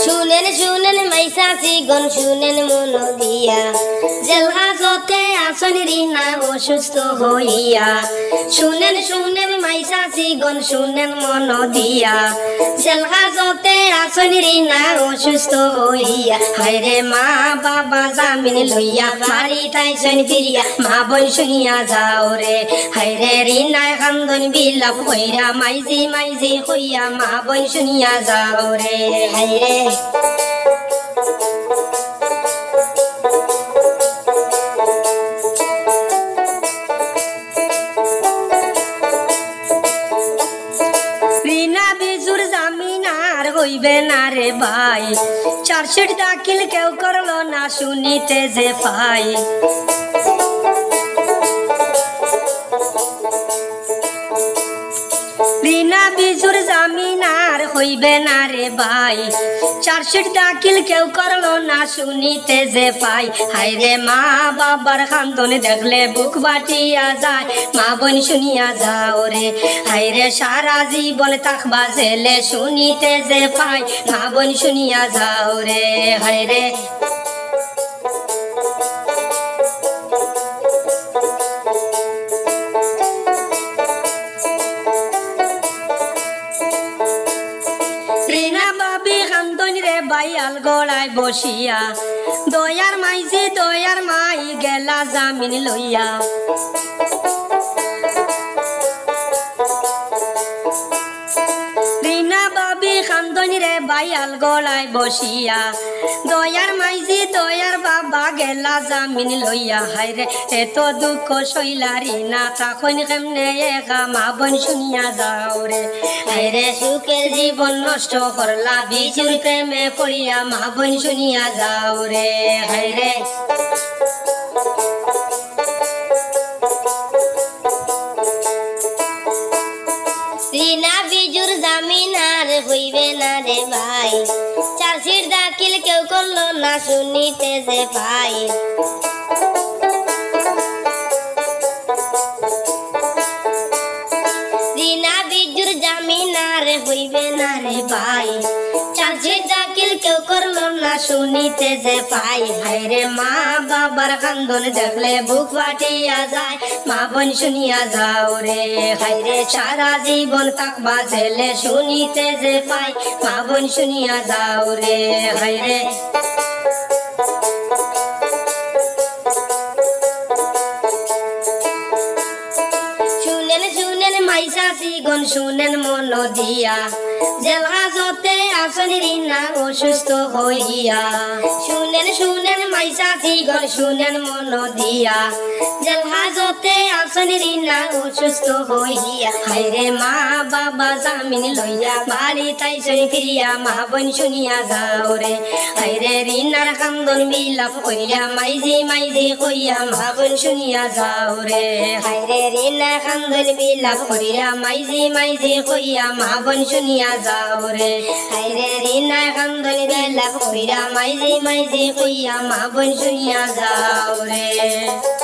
শুনেন শুনেন মাইসাসি গন শুনেন মন দিয়া জেলহাজতে আসন রিনা অসুস্থ হইয়া শুনেন শুনেন মাইসাসি গন শুনেন মন দিয়া জেলহাজতে আসন রিনা অসুস্থ হইয়া হায়রে মা বাবা জামিন লইয়া বাড়ি তাইছেন ফিরিয়া মা বোন শুনিয়া যাও রে হায়রে রিনায় কান্দন বিলাপ কইরা মাইজি মাইজি কইয়া মা বোন শুনিয়া যাও রে হায়রে রিনা বিজুর জামিন আর হইবে না রে ভাই চার্জশিট দাখিল কেউ করলো না শুনিতে যে পাই রিনা বিজুর জামিন আর হইবে না রে ভাই চার্জশিট দাখিল কেউ করলো না শুনিতে যে পাই হায়রে মা বাবার কান্দন দেখলে বুক বাটিয়া যায় মা বোন শুনিয়া যাও রে হায়রে সারা জীবন থাকবা জেলে শুনিতে যে পাই মা বোন শুনিয়া যাও রে হায়রে বাইয়াল গড়ায় বসিয়া দয়ার মাইজি দয়ার মাই গেলা জামিন লইয়া রিনা বাবি কান্দনি রে বাইয়াল গড়ায় বসিয়া দয়ার মাইজি দয়ার বাবা গেলা জামিন লইয়া হায়রে এত দুঃখ সইলা রিনা তখন কেমনে একা মা বোন শুনিয়া যাও রে হায়রে সুখের জীবন নষ্ট করলা বিজুর প্রেমে পড়িয়া মা বোন শুনিয়া যাও রে হায়রে রিনা বিজুর জামিন আর হইবে না রে ভাই চার্জশিট দাখিল কেউ করলো না শুনিতে যে পাই রিনা বিজুর জামিন আর হইবে না রে ভাই চার্জশিট দাখিল কেউ করলো না শুনিতে যে পাই হায়রে মা বাবার কান্দন দেখলে বুক ফাটিয়া যায় মা বোন শুনিয়া যাও রে হায়রে সারা জীবন থাকবা জেলে শুনিতে যে পাই মা বোন শুনিয়া যাও রে হায়রে শুনেন শুনেন মাইসাসি গন শুনেন মন দিয়া জেলহাজতে আসন রিনা অসুস্থ হইয়া শুনেন শুনেন মাইসাসি গন শুনেন মন দিয়া জেলহাজতে আসন রিনা অসুস্থ হইয়া হায়রে মা বাবা জামিন লইয়া বাড়ি তাইছেন ফিরিয়া মা বোন শুনিয়া যাও রে হায়রে রিনার কান্দন বিলাপ কইরা মাইজি মাইজি কইয়া মা বোন শুনিয়া যাও রে হায়রে রিনা কান্দন বিলাপ কইরা মাইজি মাইজি কইয়া মা বোন শুনিয়া যাও রে হায়রে রিনা কান্দন বিলাপ কইরা মাইজি মাইজি কইয়া মা বোন শুনিয়া যাও রে।